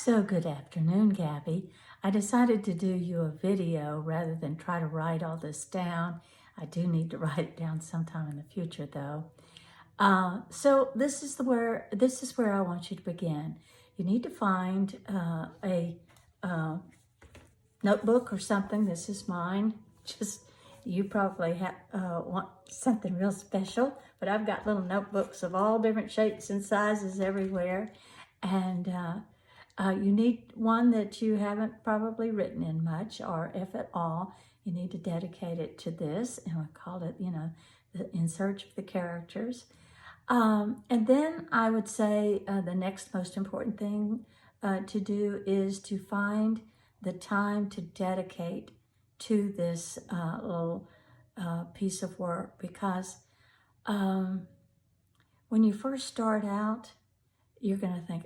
So good afternoon, Gabby. I decided to do you a video rather than try to write all this down. I do need to write it down sometime in the future, though. So this is where I want you to begin. You need to find a notebook or something. This is mine. Just you probably want something real special, but I've got little notebooks of all different shapes and sizes everywhere, and you need one that you haven't probably written in much, or if at all. You need to dedicate it to this, and we called it, the In Search of the Characters. And then I would say the next most important thing to do is to find the time to dedicate to this little piece of work, because when you first start out, you're going to think,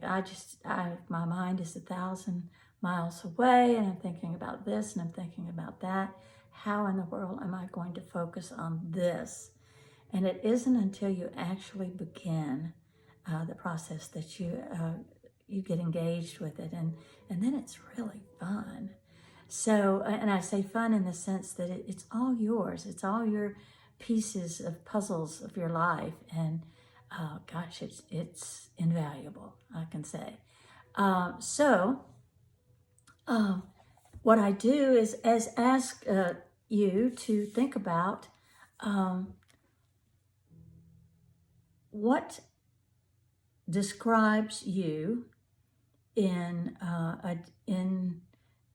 my mind is 1,000 miles away, and I'm thinking about this and I'm thinking about that. How in the world am I going to focus on this? And it isn't until you actually begin the process that you get engaged with it, and then it's really fun. So, and I say fun in the sense that it's all yours. It's all your pieces of puzzles of your life, and gosh, it's invaluable, I can say. What I do is ask you to think about what describes you in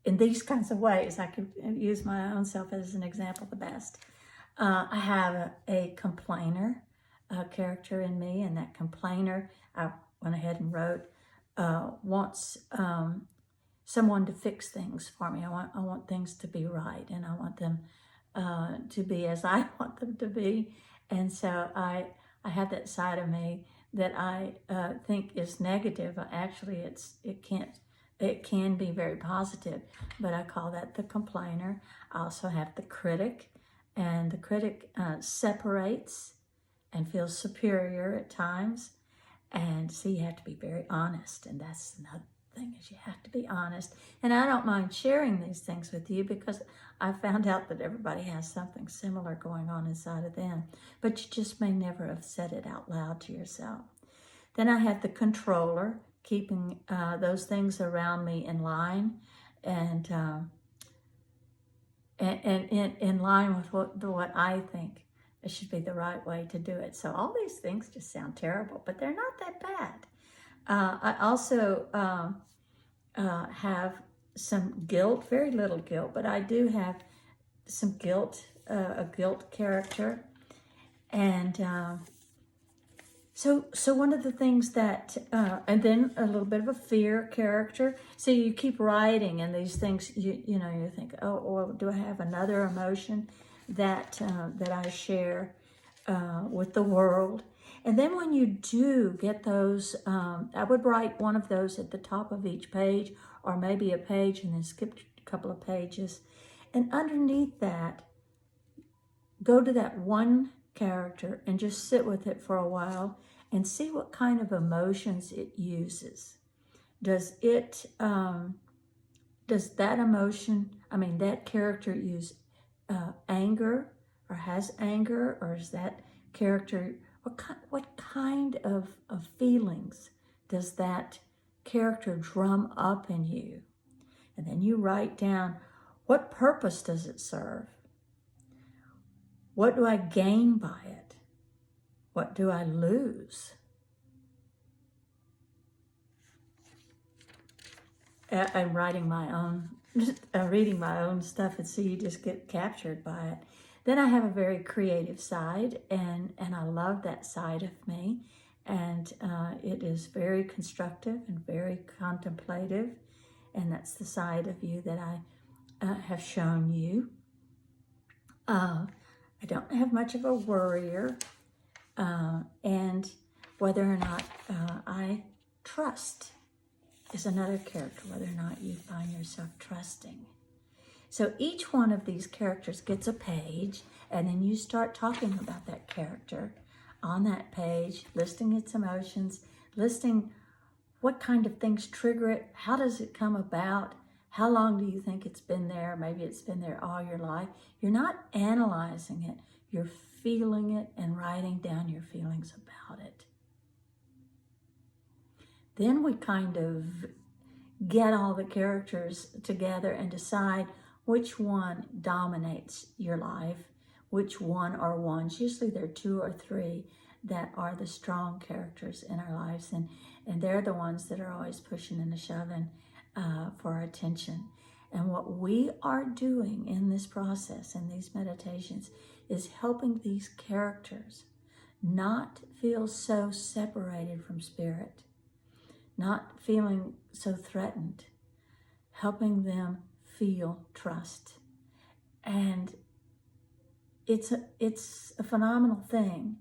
these kinds of ways. I could use my own self as an example the best. I have a complainer character in me, and that complainer, I went ahead and wrote, wants someone to fix things for me. I want things to be right, and I want them to be as I want them to be. And so I have that side of me that I think is negative. Actually, it can be very positive, but I call that the complainer. I also have the critic, and the critic separates and feels superior at times. And so you have to be very honest, and that's another thing, is you have to be honest. And I don't mind sharing these things with you, because I found out that everybody has something similar going on inside of them, but you just may never have said it out loud to yourself. Then I have the controller, keeping those things around me in line, and in line with what I think it should be the right way to do it. So all these things just sound terrible, but they're not that bad. I also have some guilt, very little guilt, but I do have some guilt, a guilt character. And so one of the things that, and then a little bit of a fear character. So you keep writing, and these things, you think, oh, or do I have another emotion that I share with the world? And then when you do get those, I would write one of those at the top of each page, or maybe a page and then skip a couple of pages. And underneath that, go to that one character and just sit with it for a while and see what kind of emotions it uses. Does that emotion, that character use anger, or has anger, or is that character, what kind of feelings does that character drum up in you? And then you write down, what purpose does it serve? What do I gain by it? What do I lose? I'm writing my own, reading my own stuff, and so you just get captured by it. Then I have a very creative side, and I love that side of me. And it is very constructive and very contemplative. And that's the side of you that I have shown you. I don't have much of a worrier. And whether or not I trust is another character, whether or not you find yourself trusting. So each one of these characters gets a page, and then you start talking about that character on that page, listing its emotions, listing what kind of things trigger it? How does it come about? How long do you think it's been there? Maybe it's been there all your life. You're not analyzing it. You're feeling it and writing down your feelings about it. Then we kind of get all the characters together and decide which one dominates your life, which one or ones. Usually there are 2 or 3 that are the strong characters in our lives, and they're the ones that are always pushing and shoving for our attention. And what we are doing in this process, in these meditations, is helping these characters not feel so separated from spirit, not feeling so threatened, helping them feel trust. And it's a phenomenal thing.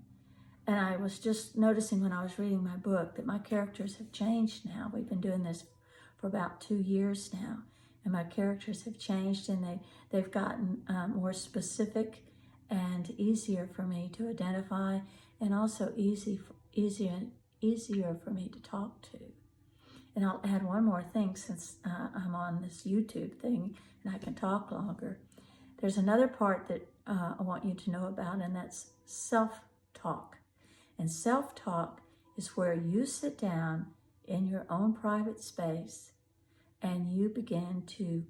And I was just noticing when I was reading my book that my characters have changed now. We've been doing this for about 2 years now, and my characters have changed, and they've gotten more specific and easier for me to identify, and also easier for me to talk to. And I'll add one more thing, since I'm on this YouTube thing and I can talk longer. There's another part that I want you to know about, and that's self-talk. And self-talk is where you sit down in your own private space and you begin to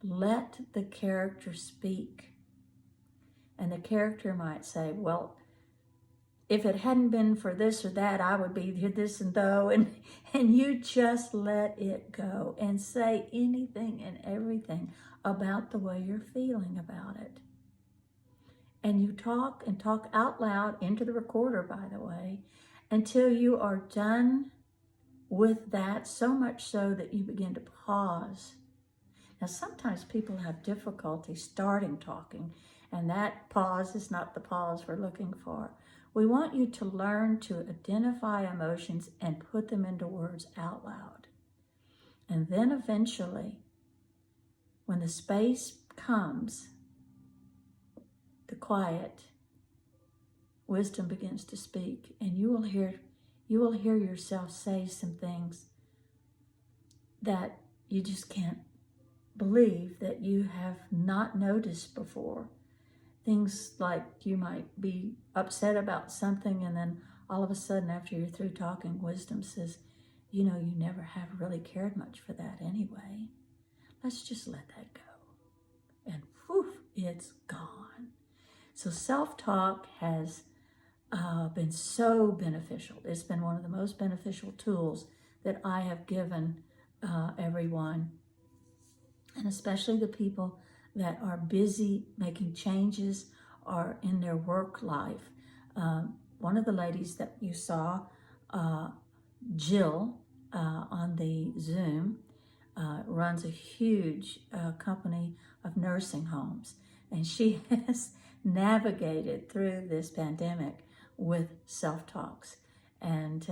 let the character speak. And the character might say, well, if it hadn't been for this or that, I would be this and though. And you just let it go and say anything and everything about the way you're feeling about it. And you talk and talk out loud into the recorder, by the way, until you are done with that, so much so that you begin to pause. Now, sometimes people have difficulty starting talking, and that pause is not the pause we're looking for. We want you to learn to identify emotions and put them into words out loud. And then eventually, when the space comes, the quiet, wisdom begins to speak, and you will hear yourself say some things that you just can't believe that you have not noticed before. Things like you might be upset about something, and then all of a sudden after you're through talking, wisdom says, you know, you never have really cared much for that anyway. Let's just let that go. And poof, it's gone. So self-talk has been so beneficial. It's been one of the most beneficial tools that I have given everyone, and especially the people that are busy making changes or in their work life. One of the ladies that you saw, Jill, on the Zoom, runs a huge company of nursing homes, and she has navigated through this pandemic with self-talks and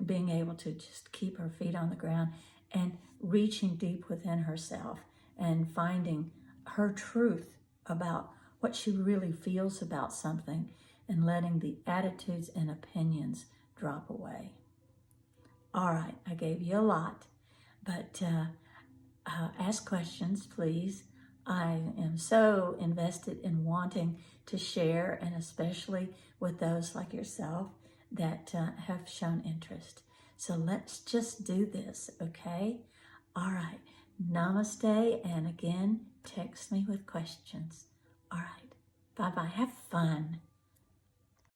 being able to just keep her feet on the ground and reaching deep within herself and finding her truth about what she really feels about something and letting the attitudes and opinions drop away. All right, I gave you a lot, but ask questions, please. I am so invested in wanting to share, and especially with those like yourself that have shown interest. So let's just do this, okay? All right, namaste, and again, text me with questions. All right, bye-bye. Have fun.